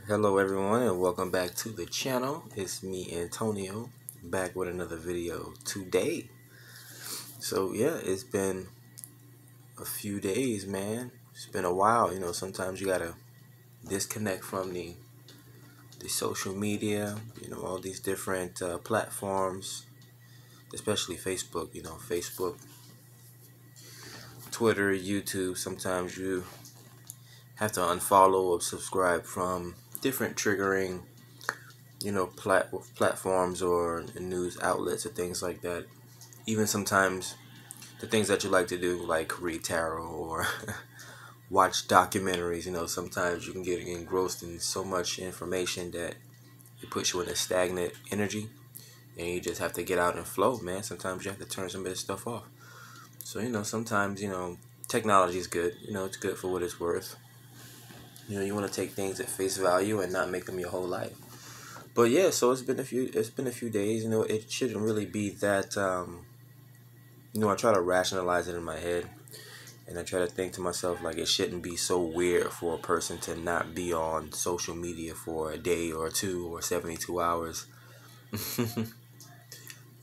Hello everyone and welcome back to the channel. It's me, Antonio, back with another video today. So yeah, it's been a few days, man. It's been a while. Sometimes you gotta disconnect from the social media, all these different platforms, especially Facebook, Facebook, Twitter, YouTube. Sometimes you have to unfollow or subscribe from different triggering platforms or news outlets or things like that. Even sometimes the things that you like to do, like read tarot or watch documentaries, sometimes you can get engrossed in so much information that it puts you in a stagnant energy, and you just have to get out and flow, man. Sometimes you have to turn some of this stuff off. So sometimes technology is good. It's good for what it's worth. You want to take things at face value and not make them your whole life. But yeah, so it's been a few days. It shouldn't really be that. I try to rationalize it in my head, and I try to think to myself like it shouldn't be so weird for a person to not be on social media for a day or two or 72 hours.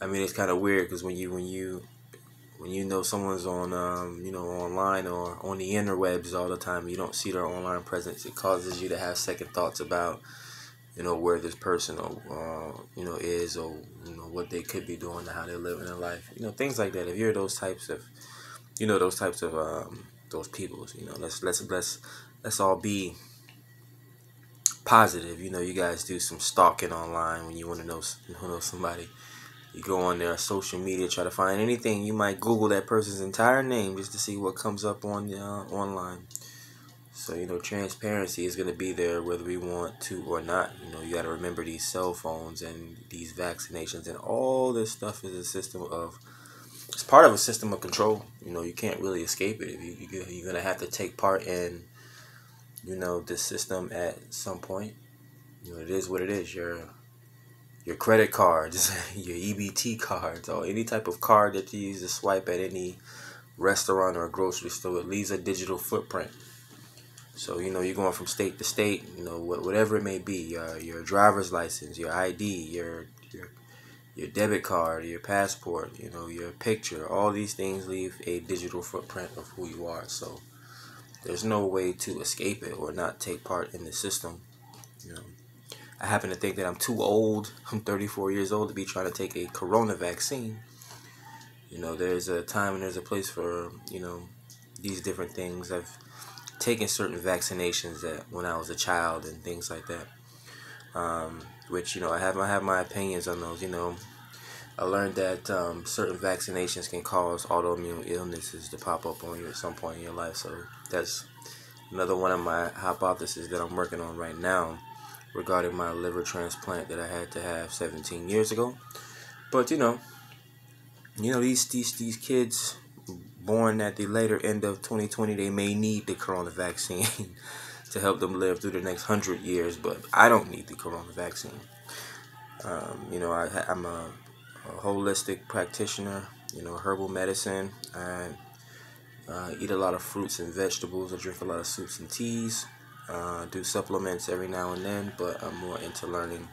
I mean, it's kind of weird because when you know someone's on online or on the interwebs all the time, you don't see their online presence. It causes you to have second thoughts about where this person is, or what they could be doing, how they're living their life, things like that. If you're those types of those people, let's all be positive. You guys do some stalking online when you want to know somebody. You go on their social media, try to find anything. You might Google that person's entire name just to see what comes up on online. So, transparency is going to be there whether we want to or not. You got to remember these cell phones and these vaccinations and all this stuff is it's part of a system of control. You can't really escape it. You're going to have to take part in, the system at some point. It is what it is. Your credit cards, your EBT cards, or any type of card that you use to swipe at any restaurant or grocery store, it leaves a digital footprint. So, you're going from state to state, whatever it may be, your driver's license, your ID, your debit card, your passport, your picture, all these things leave a digital footprint of who you are. So there's no way to escape it or not take part in the system. I happen to think that I'm too old. I'm 34 years old to be trying to take a corona vaccine. There's a time and there's a place for, these different things. I've taken certain vaccinations that when I was a child and things like that, which I have my opinions on those. I learned that certain vaccinations can cause autoimmune illnesses to pop up on you at some point in your life. So that's another one of my hypotheses that I'm working on right now regarding my liver transplant that I had to have 17 years ago. But these kids born at the later end of 2020, they may need the corona vaccine to help them live through the next 100 years, but I don't need the corona vaccine. I'm a holistic practitioner, herbal medicine. I eat a lot of fruits and vegetables. I drink a lot of soups and teas. Do supplements every now and then, but I'm more into learning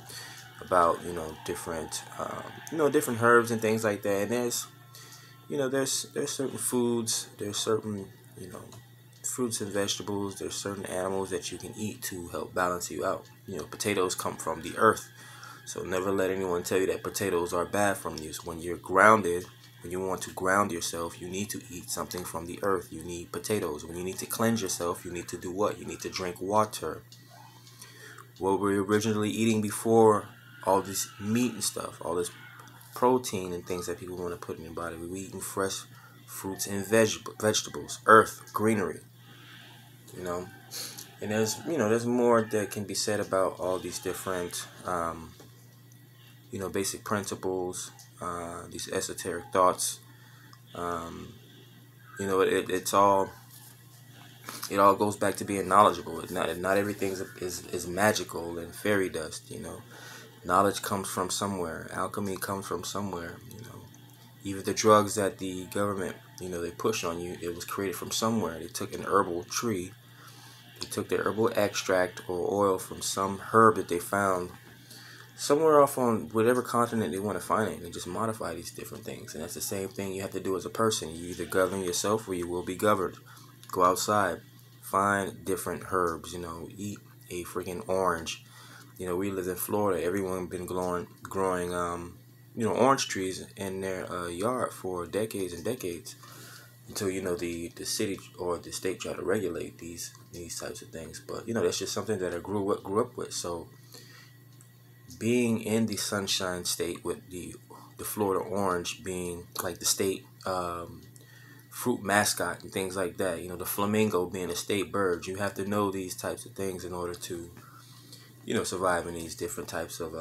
about different herbs and things like that. And there's certain foods, there's certain fruits and vegetables, there's certain animals that you can eat to help balance you out. Potatoes come from the earth, so never let anyone tell you that potatoes are bad from you. So when you're grounded, when you want to ground yourself, you need to eat something from the earth. You need potatoes. When you need to cleanse yourself, you need to do what? You need to drink water. What were we originally eating before all this meat and stuff, all this protein and things that people want to put in your body? We were eating fresh fruits and vegetables, earth, greenery, and there's more that can be said about all these different basic principles, these esoteric thoughts. It all goes back to being knowledgeable. Not everything is magical and fairy dust. Knowledge comes from somewhere. Alchemy comes from somewhere. Even the drugs that the government they push on you, it was created from somewhere. They took an herbal tree, They took the herbal extract or oil from some herb that they found somewhere off on whatever continent they want to find it, and just modify these different things. And that's the same thing you have to do as a person. You either govern yourself or you will be governed. Go outside, find different herbs, eat a freaking orange. We live in Florida. Everyone been growing orange trees in their yard for decades and decades, until the city or the state try to regulate these types of things. But that's just something that I grew up with. So being in the Sunshine State, with the Florida orange being like the state fruit mascot and things like that, the flamingo being a state bird, you have to know these types of things in order to survive in these different types of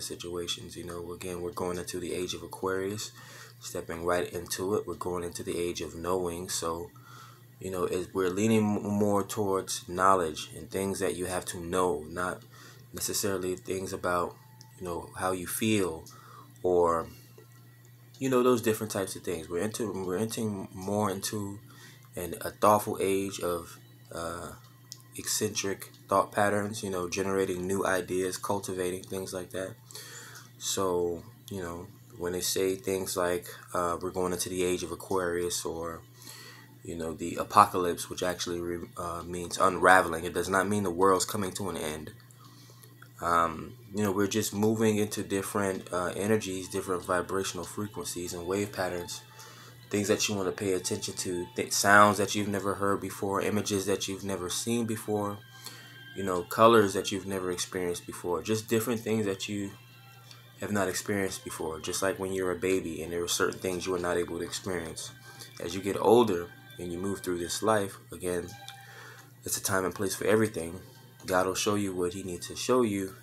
situations. Again, we're going into the age of Aquarius, stepping right into it. We're going into the age of knowing. So we're leaning more towards knowledge and things that you have to know, not necessarily things about how you feel, or those different types of things. We're entering more into a thoughtful age of eccentric thought patterns, generating new ideas, cultivating things like that. So when they say things like we're going into the age of Aquarius, or the apocalypse, which actually means unraveling, it does not mean the world's coming to an end. We're just moving into different energies, different vibrational frequencies and wave patterns, things that you want to pay attention to, sounds that you've never heard before, images that you've never seen before, colors that you've never experienced before, just different things that you have not experienced before. Just like when you're a baby and there are certain things you are not able to experience. As you get older and you move through this life, again, it's a time and place for everything. God will show you what he needs to show you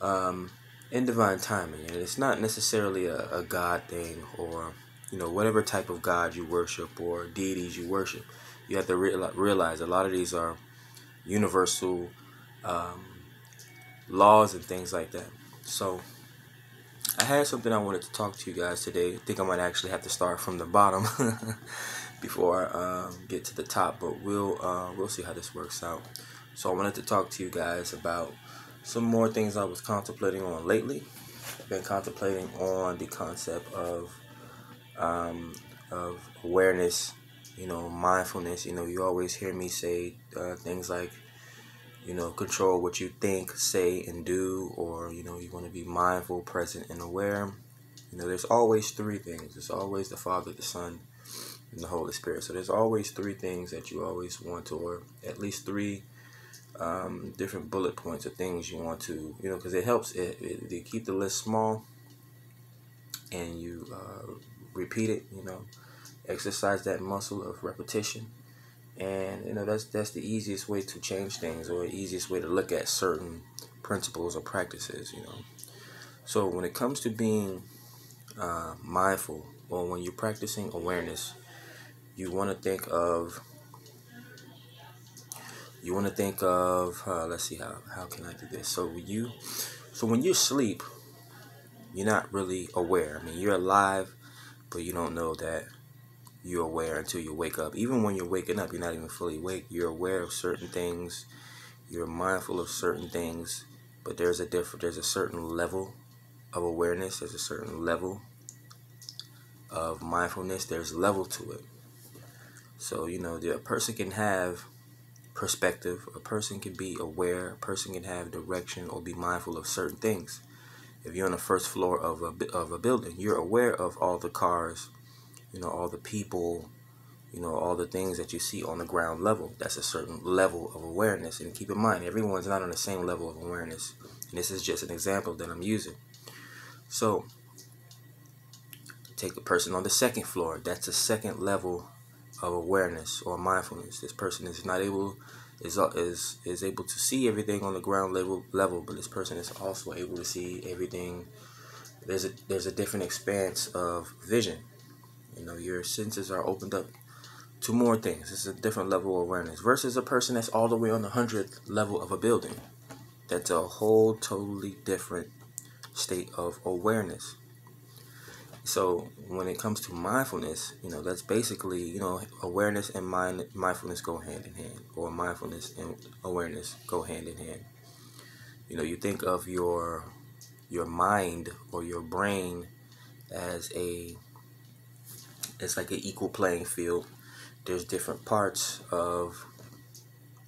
in divine timing. And it's not necessarily a God thing, or whatever type of God you worship or deities you worship. You have to realize a lot of these are universal laws and things like that. So I had something I wanted to talk to you guys today. I think I might actually have to start from the bottom before I get to the top, but we'll see how this works out. So I wanted to talk to you guys about some more things I was contemplating on lately. I've been contemplating on the concept of awareness, mindfulness. You always hear me say things like, control what you think, say, and do, or, you want to be mindful, present, and aware. There's always three things. There's always the Father, the Son, and the Holy Spirit. So there's always three things that you always want to, or at least three different bullet points of things you want to, because it helps. They keep the list small, and you repeat it. Exercise that muscle of repetition. And that's the easiest way to change things, or the easiest way to look at certain principles or practices. So when it comes to being mindful, or when you're practicing awareness, you want to think of let's see, how can I do this? So when you sleep, you're not really aware. I mean, you're alive, but you don't know that you're aware until you wake up. Even when you're waking up, you're not even fully awake. You're aware of certain things. You're mindful of certain things. But there's a certain level of awareness. There's a certain level of mindfulness. There's a level to it. So, a person can have perspective. A person can be aware. A person can have direction or be mindful of certain things. If you're on the first floor of a building, you're aware of all the cars, all the people, all the things that you see on the ground level. That's a certain level of awareness. And keep in mind, everyone's not on the same level of awareness. And this is just an example that I'm using. So, take a person on the second floor. That's a second level of awareness or mindfulness. This person is able to see everything on the ground level, but this person is also able to see everything. There's a different expanse of vision. Your senses are opened up to more things. It's a different level of awareness versus a person that's all the way on the 100th level of a building. That's a whole totally different state of awareness. So when it comes to mindfulness, that's basically, awareness and mindfulness go hand in hand, or mindfulness and awareness go hand in hand. You think of your mind or your brain as it's like an equal playing field. There's different parts of,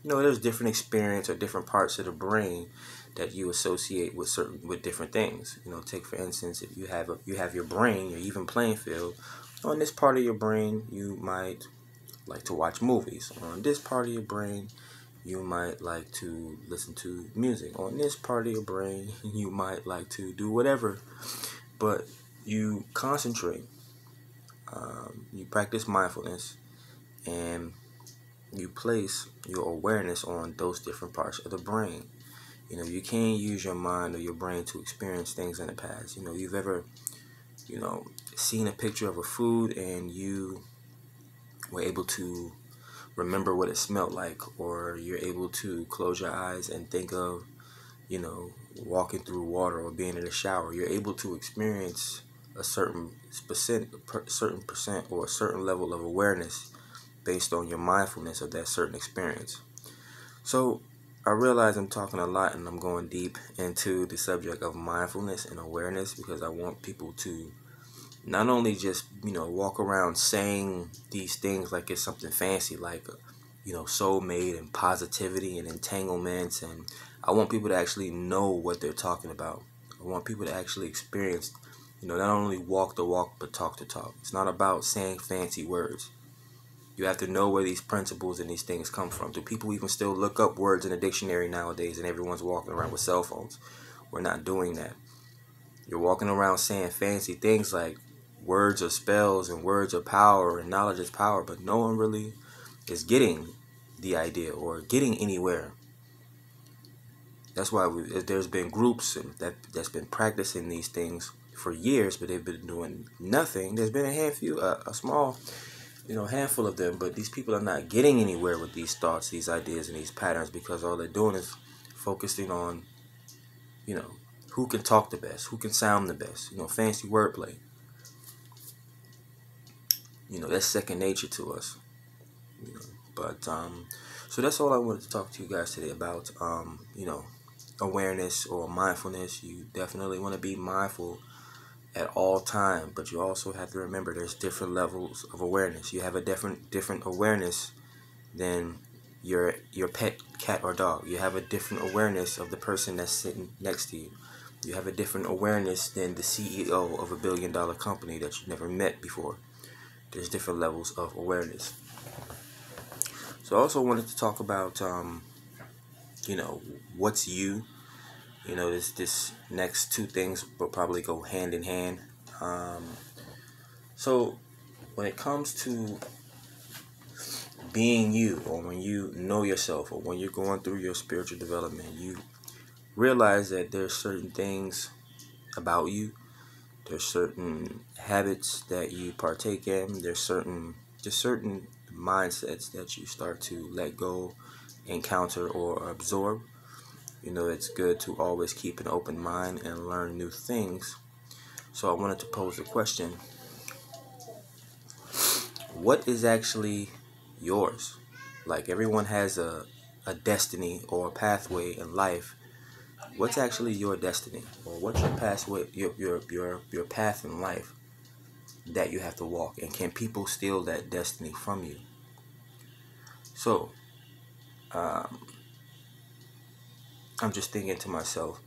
there's different experience or different parts of the brain that you associate with different things. Take for instance, if you have your brain, your even playing field. On this part of your brain, you might like to watch movies. On this part of your brain, you might like to listen to music. On this part of your brain, you might like to do whatever. But you concentrate. You practice mindfulness, and you place your awareness on those different parts of the brain. You can't use your mind or your brain to experience things in the past. You've ever, seen a picture of a food and you were able to remember what it smelled like, or you're able to close your eyes and think of, walking through water or being in a shower. You're able to experience a certain percent or a certain level of awareness based on your mindfulness of that certain experience. So I realize I'm talking a lot and I'm going deep into the subject of mindfulness and awareness because I want people to not only just, walk around saying these things like it's something fancy, like, soulmate and positivity and entanglements. And I want people to actually know what they're talking about. I want people to actually experience, not only walk the walk, but talk the talk. It's not about saying fancy words. You have to know where these principles and these things come from. Do people even still look up words in a dictionary nowadays, and everyone's walking around with cell phones? We're not doing that. You're walking around saying fancy things like words are spells and words are power and knowledge is power, but no one really is getting the idea or getting anywhere. That's why there's been groups that's been practicing these things for years, but they've been doing nothing. There's been a small handful of them, but these people are not getting anywhere with these thoughts, these ideas, and these patterns because all they're doing is focusing on, who can talk the best, who can sound the best, fancy wordplay. That's second nature to us. But so that's all I wanted to talk to you guys today about. Awareness or mindfulness. You definitely want to be mindful at all time, but you also have to remember there's different levels of awareness. You have a different awareness than your pet cat or dog. You have a different awareness of the person that's sitting next to you. You have a different awareness than the CEO of $1 billion company that you never met before. There's different levels of awareness. So I also wanted to talk about what's you. This next two things will probably go hand in hand. So when it comes to being you, or when you know yourself, or when you're going through your spiritual development, you realize that there's certain things about you. There's certain habits that you partake in. There's certain mindsets that you start to let go, encounter, or absorb. It's good to always keep an open mind and learn new things. So I wanted to pose a question. What is actually yours? Like, everyone has a destiny or a pathway in life. What's actually your destiny? Or what's your pathway, your path in life that you have to walk? And can people steal that destiny from you? So, I'm just thinking to myself,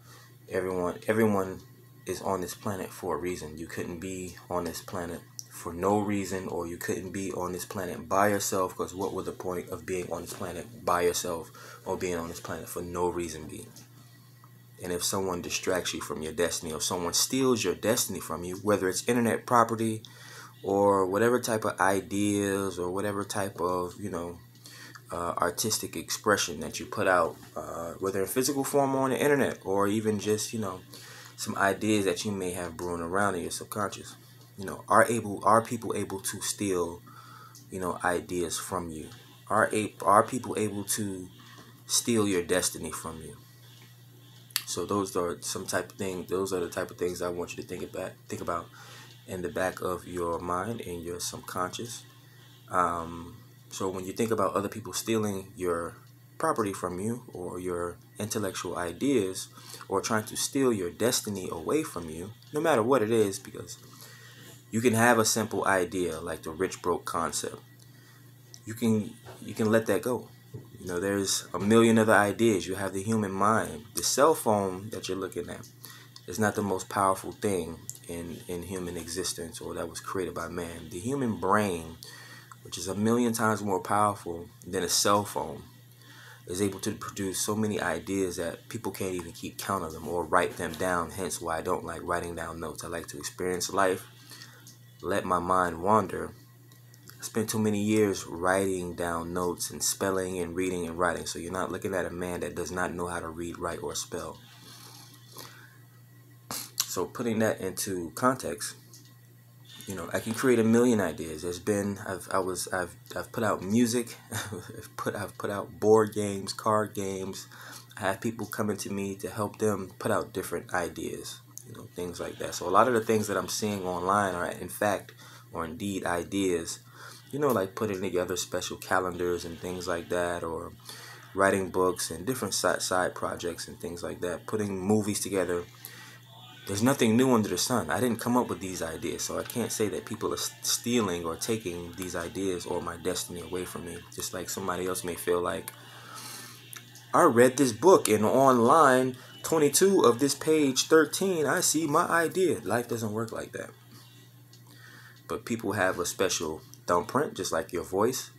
everyone is on this planet for a reason. You couldn't be on this planet for no reason, or you couldn't be on this planet by yourself, because what would the point of being on this planet by yourself or being on this planet for no reason be? And if someone distracts you from your destiny, or someone steals your destiny from you, whether it's internet property or whatever type of ideas or whatever type of, artistic expression that you put out, whether in physical form or on the internet, or even just, some ideas that you may have brewing around in your subconscious. Are people able to steal, ideas from you? Are people able to steal your destiny from you? So those are the type of things I want you to think about. in the back of your mind, in your subconscious. So when you think about other people stealing your property from you, or your intellectual ideas, or trying to steal your destiny away from you, no matter what it is, because you can have a simple idea like the rich broke concept. You can let that go. There's a million other ideas. You have the human mind. The cell phone that you're looking at is not the most powerful thing in human existence, or that was created by man. The human brain, which is a million times more powerful than a cell phone, is able to produce so many ideas that people can't even keep count of them or write them down. Hence why I don't like writing down notes. I like to experience life, let my mind wander. I spent too many years writing down notes and spelling and reading and writing. So you're not looking at a man that does not know how to read, write, or spell. So putting that into context, I can create a million ideas. I've put out music, I've put out board games, card games. I have people coming to me to help them put out different ideas, things like that. So a lot of the things that I'm seeing online are in fact, or indeed, ideas. Like putting together special calendars and things like that, or writing books and different side projects and things like that, putting movies together. There's nothing new under the sun. I didn't come up with these ideas, so I can't say that people are stealing or taking these ideas or my destiny away from me. Just like somebody else may feel like, I read this book and on line 22 of this page 13, I see my idea. Life doesn't work like that. But people have a special thumbprint, just like your voice.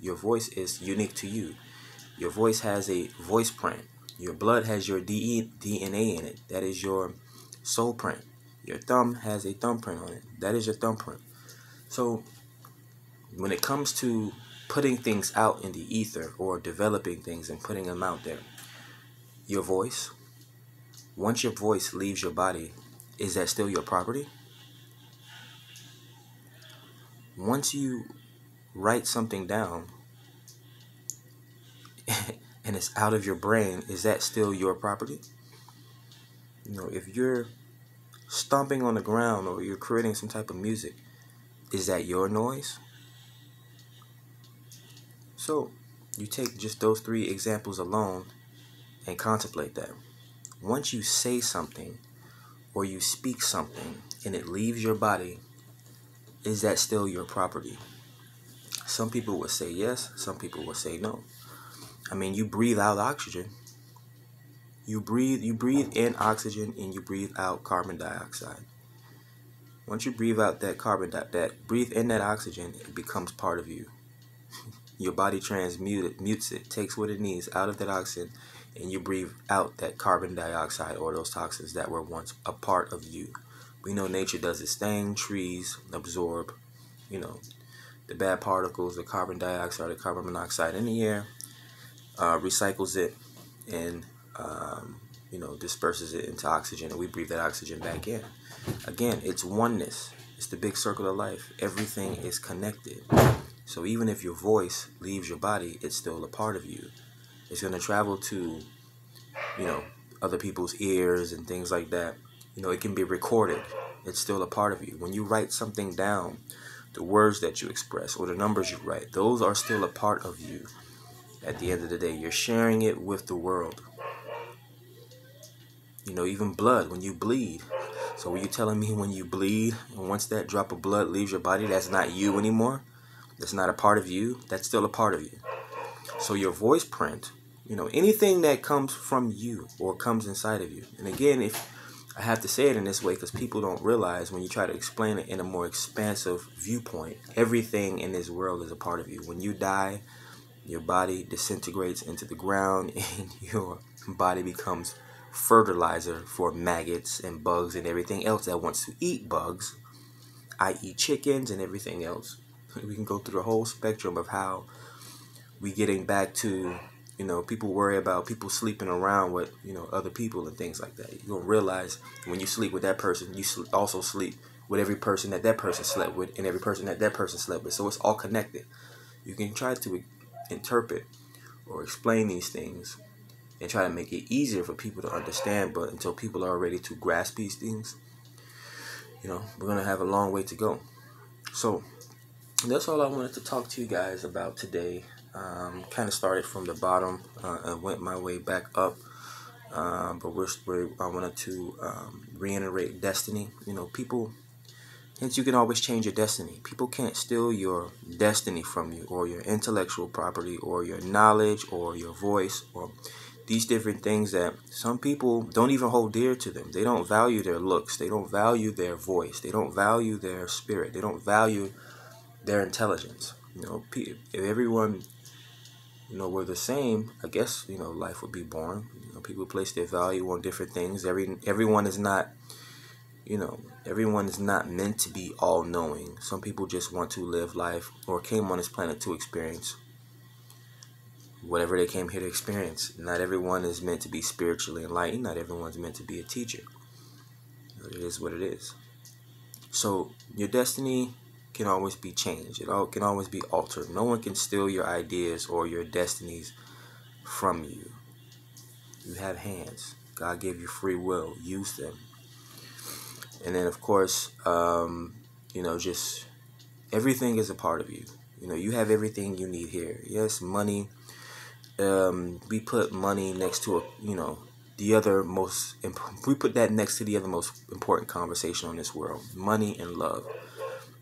Your voice is unique to you. Your voice has a voice print. Your blood has your DNA in it. That is your soul print. Your thumb has a thumbprint on it. That is your thumbprint. So when it comes to putting things out in the ether, or developing things and putting them out there, your voice, once your voice leaves your body, is that still your property? Once you write something down and it's out of your brain, is that still your property? If you're stomping on the ground or you're creating some type of music, is that your noise? So you take just those 3 examples alone and contemplate that. Once you say something or you speak something and it leaves your body, is that still your property? Some people would say yes, some people would say no. You breathe out oxygen. You breathe in oxygen and you breathe out carbon dioxide. Once you breathe out that breathe in that oxygen, it becomes part of you. Your body mutes it, takes what it needs out of that oxygen, and you breathe out that carbon dioxide or those toxins that were once a part of you. We know nature does its thing. Trees absorb, the bad particles, the carbon dioxide, the carbon monoxide in the air, recycles it, and disperses it into oxygen, and we breathe that oxygen back in. Again, it's oneness. It's the big circle of life. Everything is connected. So even if your voice leaves your body, it's still a part of you. It's going to travel to, other people's ears and things like that. It can be recorded. It's still a part of you. When you write something down, the words that you express or the numbers you write, those are still a part of you. At the end of the day, you're sharing it with the world. Even blood, when you bleed. So were you telling me when you bleed, and once that drop of blood leaves your body, that's not you anymore? That's not a part of you? That's still a part of you. So your voice print, anything that comes from you or comes inside of you. And again, if I have to say it in this way, because people don't realize when you try to explain it in a more expansive viewpoint, everything in this world is a part of you. When you die, your body disintegrates into the ground and your body becomes fertilizer for maggots and bugs and everything else that wants to eat bugs, i.e. chickens and everything else. We can go through the whole spectrum of how we getting back to, people worry about people sleeping around with, other people and things like that. You don't realize when you sleep with that person, you also sleep with every person that person slept with and every person that person slept with. So it's all connected. You can try to interpret or explain these things and try to make it easier for people to understand, but until people are ready to grasp these things, we're going to have a long way to go. So that's all I wanted to talk to you guys about today. Kind of started from the bottom and went my way back up. But I wanted to reiterate destiny. People, since you can always change your destiny, people can't steal your destiny from you, or your intellectual property, or your knowledge, or your voice, or these different things that some people don't even hold dear to them. They don't value their looks. They don't value their voice. They don't value their spirit. They don't value their intelligence. If everyone, were the same, I guess, life would be boring. People place their value on different things. Everyone is not, everyone is not meant to be all knowing. Some people just want to live life, or came on this planet to experience whatever they came here to experience. Not everyone is meant to be spiritually enlightened. Not everyone's meant to be a teacher. It is what it is. So your destiny can always be changed. It can always be altered. No one can steal your ideas or your destinies from you. You have hands. God gave you free will. Use them. And then, of course, just everything is a part of you. You have everything you need here. Yes, money. We put money next to we put that next to the other most important conversation on this world: money and love.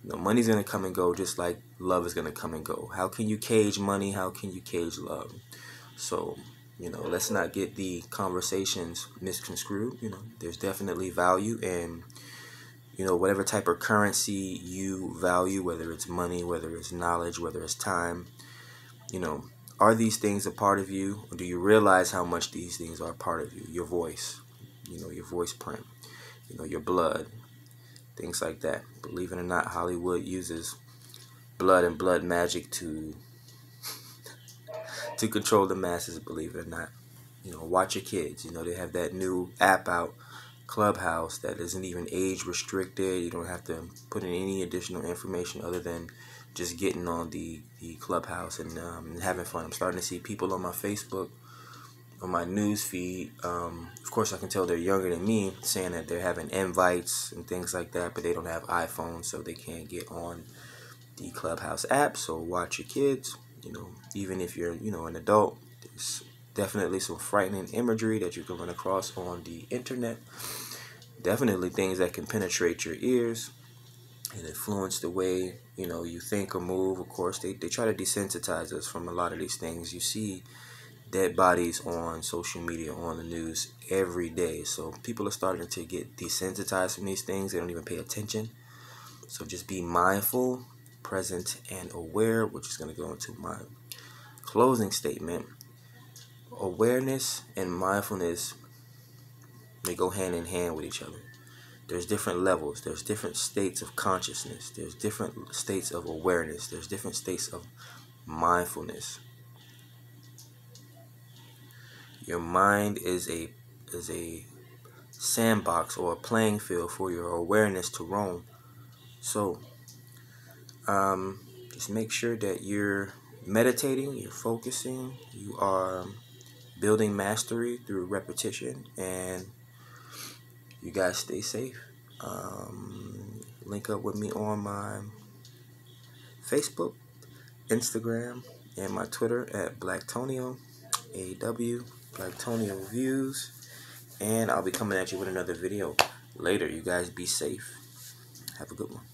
Money's gonna come and go, just like love is gonna come and go. How can you cage money? How can you cage love? So, let's not get the conversations misconstrued. There's definitely value in, whatever type of currency you value, whether it's money, whether it's knowledge, whether it's time. Are these things a part of you? Or do you realize how much these things are a part of you? Your voice, your voice print, your blood, things like that. Believe it or not, Hollywood uses blood and blood magic to control the masses, believe it or not. Watch your kids. They have that new app out, Clubhouse, that isn't even age restricted. You don't have to put in any additional information other than just getting on the Clubhouse and having fun. I'm starting to see people on my Facebook, on my news feed. Of course, I can tell they're younger than me, saying that they're having invites and things like that, but they don't have iPhones, so they can't get on the Clubhouse app. So watch your kids. Even if you're, an adult, there's definitely some frightening imagery that you can run across on the internet. Definitely things that can penetrate your ears and influence the way, you think or move. Of course, they try to desensitize us from a lot of these things. You see dead bodies on social media, on the news every day. So people are starting to get desensitized from these things. They don't even pay attention. So just be mindful, present, and aware, which is going to go into my closing statement. Awareness and mindfulness, they go hand in hand with each other. There's different levels. There's different states of consciousness. There's different states of awareness. There's different states of mindfulness. Your mind is a sandbox or a playing field for your awareness to roam. So, just make sure that you're meditating, you're focusing, you are building mastery through repetition, and you guys stay safe. Link up with me on my Facebook, Instagram, and my Twitter at Blacktonio, AW, Blacktonio Views. And I'll be coming at you with another video later. You guys be safe. Have a good one.